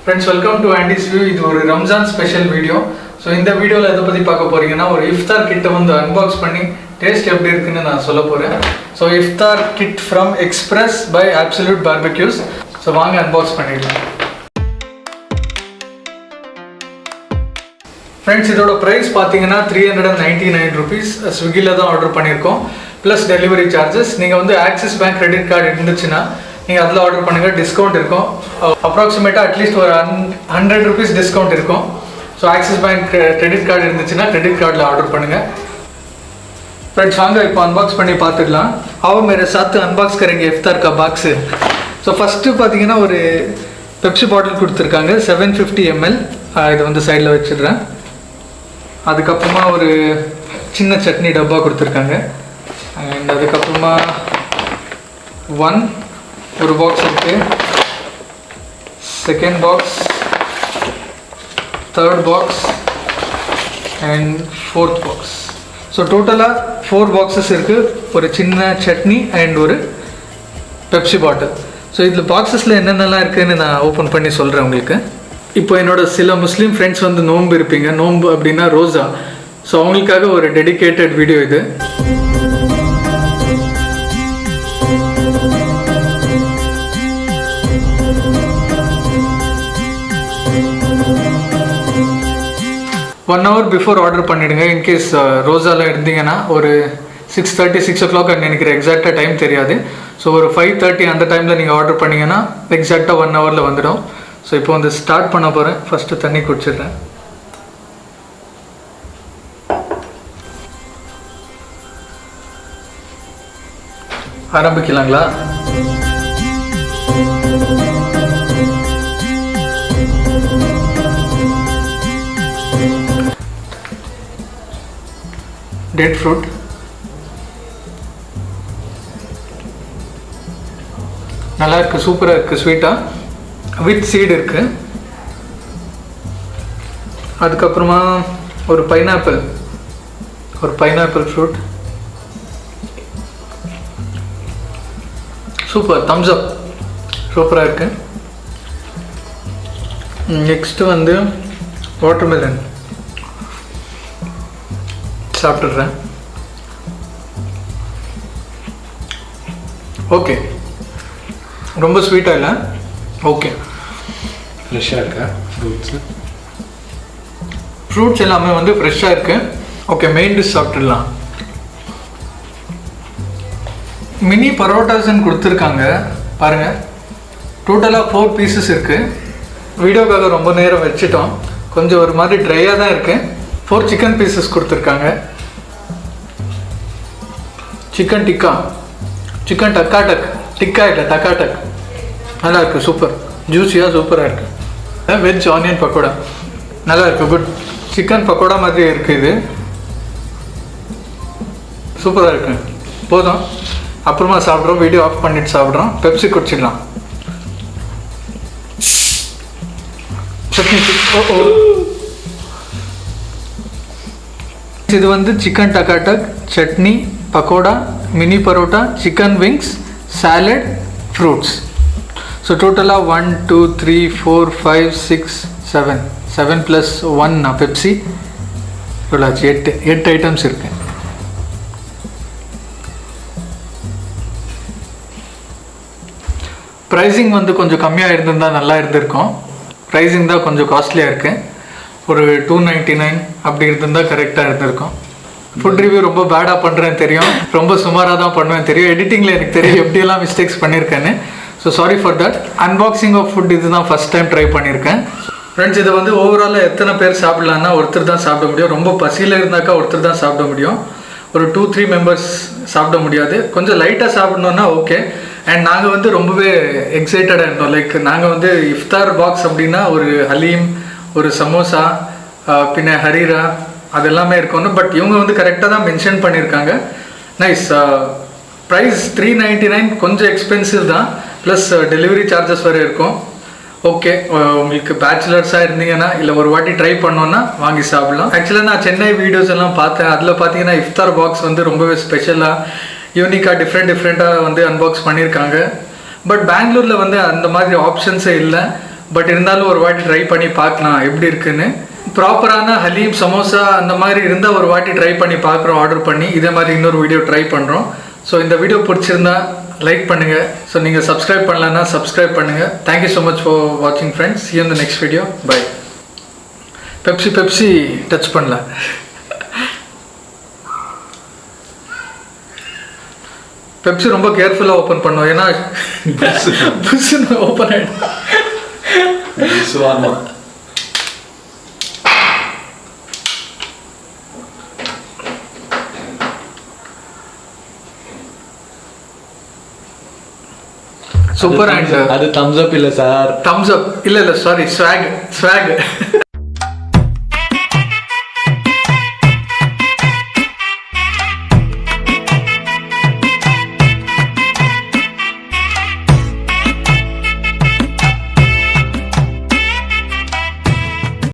Friends, welcome to Andy's View. This is a Ramzan special video. So in the video, I will talk about an Iftar kit unbox panni taste eppadi irukunu na solla poren. So Iftar kit from Express by Absolute Barbecues. So vaanga unbox pannidalam. Friends, idoda price pathina 399 rupees. Swiggy la dhaan order pannirkom plus delivery charges. Neenga vandu Axis Bank credit card irunduchina நீங்கள் அதில் order பண்ணுங்கள், discount இருக்கும். அப்ராக்சிமேட்டாக at least ஒரு 100 rupees discount இருக்கும். So axis bank credit card இருந்துச்சுன்னா credit கார்டில் order பண்ணுங்கள். फ्रेंड्स வாங்க இப்போ அன்பாக்ஸ் பண்ணி பார்த்துக்கலாம். आओ मेरे साथ अनबॉक्स करेंगे इफ्तार का बॉक्स. ஸோ ஃபஸ்ட்டு பார்த்தீங்கன்னா ஒரு பெப்சி பாட்டில் கொடுத்துருக்காங்க 750 ml. இது வந்து சைடில் வச்சிடுறேன். அதுக்கப்புறமா ஒரு சின்ன சட்னி டப்பா கொடுத்துருக்காங்க. அண்ட் அதுக்கப்புறமா ஒரு பாக்ஸ் இருக்கு, second box, third box and fourth box. So டோட்டலாக 4 boxes இருக்குது. ஒரு சின்ன சட்னி அண்ட் ஒரு பெப்சி பாட்டில். ஸோ இதில் பாக்ஸஸில் என்னென்னலாம் இருக்குதுன்னு நான் ஓப்பன் பண்ணி சொல்கிறேன் உங்களுக்கு. இப்போ என்னோட சில முஸ்லீம் ஃப்ரெண்ட்ஸ் வந்து நோன்பு இருப்பீங்க. நோன்பு அப்படின்னா ரோஸா. ஸோ அவங்களுக்காக ஒரு டெடிகேட்டட் வீடியோ இது. ஒன் ஹவர் பிஃபோர் ஆர்டர் பண்ணிவிடுங்க. இன்கேஸ் ரோஸாவில் இருந்தீங்கன்னா ஒரு 6:30 6 o'clock நினைக்கிறேன், எக்ஸாக்டாக டைம் தெரியாது. ஸோ ஒரு 5:30 அந்த டைமில் நீங்கள் ஆர்டர் பண்ணிங்கன்னா எக்ஸாக்டாக 1 hourல வந்துடும். ஸோ இப்போ வந்து ஸ்டார்ட் பண்ண போகிறேன். ஃபஸ்ட்டு தண்ணி குடிச்சிடுறேன். ஆரம்பிக்கலாங்களா? டேட் ஃப்ரூட், நல்லா இருக்குது, சூப்பராக இருக்குது, ஸ்வீட்டாக வித் சீடு இருக்குது. அதுக்கப்புறமா ஒரு பைனாப்பிள் ஃப்ரூட், சூப்பர், தம்ஸ் அப், சூப்பராக இருக்குது. நெக்ஸ்ட்டு வந்து வாட்டர்மெலன் சாப்பிட்டுடுறேன். ஓகே, ரொம்ப ஸ்வீட்டாக இல்லை, ஓகே, ஃப்ரெஷ்ஷாக இருக்கா? ஃப்ரூட்ஸ் எல்லாமே வந்து ஃப்ரெஷ்ஷாக இருக்குது. ஓகே, மெயின் டிஷ் சாப்பிட்டுடலாம். மினி பரோட்டாஸ்ன்னு கொடுத்துருக்காங்க பாருங்கள். டோட்டலாக 4 pieces இருக்குது. வீடியோக்காக ரொம்ப நேரம் வச்சுட்டோம், கொஞ்சம் ஒரு மாதிரி ட்ரையாக தான் இருக்குது. 4 chicken pieces கொடுத்துருக்காங்க. சிக்கன் டிக்கா, சிக்கன் டக்காடக், டிக்கா இல்லை டக்காடக், நல்லா இருக்குது, சூப்பர், ஜூஸியாக சூப்பராக இருக்குது. வெஜ் ஆனியன் பக்கோடா நல்லா இருக்குது, குட். சிக்கன் பக்கோடா மாதிரி இருக்குது, இது சூப்பராக இருக்குது. போதும், அப்புறமா சாப்பிட்றோம், வீடியோ ஆஃப் பண்ணிட்டு சாப்பிட்றோம். பெப்சி குடிச்சிடலாம். சட்னி, இது வந்து சிக்கன் டக்காடக், chutney, pakoda, mini parotta, chicken wings, salad, fruits. So டோட்டலாக 1 2 3 4 5 6 7 ப்ளஸ் 1 பெப்சி, இவ்வளோ ஆச்சு. 8 ஐட்டம்ஸ் இருக்கு. ப்ரைஸிங் வந்து கொஞ்சம் கம்மியாக இருந்திருந்தால் நல்லா இருந்திருக்கும். ப்ரைஸிங் தான் கொஞ்சம் காஸ்ட்லியாக இருக்குது. ஒரு 299 அப்படி இருந்தால் கரெக்டாக இருந்திருக்கும். ஃபுட் ரிவ்யூ ரொம்ப பேடாக பண்ணுறேன்னு தெரியும், ரொம்ப சுமாராக தான் பண்ணுவேன் தெரியும். எடிட்டிங்கில் எனக்கு தெரியும் எப்படியெல்லாம் மிஸ்டேக்ஸ் பண்ணியிருக்கேன்னு. So sorry for that. Unboxing of food இது தான் ஃபஸ்ட் டைம் ட்ரை பண்ணியிருக்கேன். ஃப்ரெண்ட்ஸ், இதை வந்து ஓவராலாக எத்தனை பேர் சாப்பிட்லான்னா ஒருத்தர் தான் சாப்பிட முடியும். ரொம்ப பசியில் இருந்தாக்கா ஒருத்தர் தான் சாப்பிட முடியும். ஒரு 2-3 members சாப்பிட முடியாது. கொஞ்சம் லைட்டாக சாப்பிட்ணுன்னா ஓகே. அண்ட் நாங்கள் வந்து ரொம்பவே எக்ஸைட்டடாக இருந்தோம். லைக் நாங்கள் வந்து இஃப்தார் பாக்ஸ் அப்படின்னா ஒரு ஹலீம், ஒரு சமோசா, பின்ன ஹரீரா, அது எல்லாமே இருக்கணும். பட் இவங்க வந்து கரெக்டாக தான் மென்ஷன் பண்ணியிருக்காங்க. நைஸ். ப்ரைஸ் 399, கொஞ்சம் எக்ஸ்பென்சிவ் தான், ப்ளஸ் டெலிவரி சார்ஜஸ் வேறு இருக்கும். ஓகே, உங்களுக்கு பேச்சுலர்ஸாக இருந்தீங்கன்னா இல்லை ஒரு வாட்டி ட்ரை பண்ணோன்னா வாங்கி சாப்பிட்லாம். ஆக்சுவலாக நான் சென்னை வீடியோஸ் எல்லாம் பார்த்தேன். அதில் பார்த்தீங்கன்னா இஃப்தார் பாக்ஸ் வந்து ரொம்பவே ஸ்பெஷலாக யூனிக்காக டிஃப்ரெண்ட்டாக வந்து அன்பாக்ஸ் பண்ணியிருக்காங்க. பட் பெங்களூரில் வந்து அந்த மாதிரி ஆப்ஷன்ஸே இல்லை. பட் இருந்தாலும் ஒரு வாட்டி ட்ரை பண்ணி பார்க்கலாம் எப்படி இருக்குன்னு. ப்ராப்பரான ஹலீம் சமோசா அந்த மாதிரி இருந்தால் ஒரு வாட்டி ட்ரை பண்ணி பார்க்குறோம், ஆர்டர் பண்ணி இதே மாதிரி இன்னொரு வீடியோ ட்ரை பண்ணுறோம். ஸோ இந்த வீடியோ பிடிச்சிருந்தா லைக் பண்ணுங்கள். ஸோ நீங்கள் சப்ஸ்கிரைப் பண்ணலன்னா சப்ஸ்கிரைப் பண்ணுங்கள். தேங்க்யூ ஸோ மச் ஃபார் வாட்சிங் friends. See you in the next video. Bye. Pepsi touch பண்ணல. பெப்சி ரொம்ப கேர்ஃபுல்லாக ஓப்பன் பண்ணோம், ஏன்னா புஷ்ஷுன்னு ஓப்பன் ஆகிடும். சூப்பர். அண்ட் அது தம்ஸ் அப் இல்லை சார், தம்ஸ் அப் இல்லை சாரி, ஸ்வாக்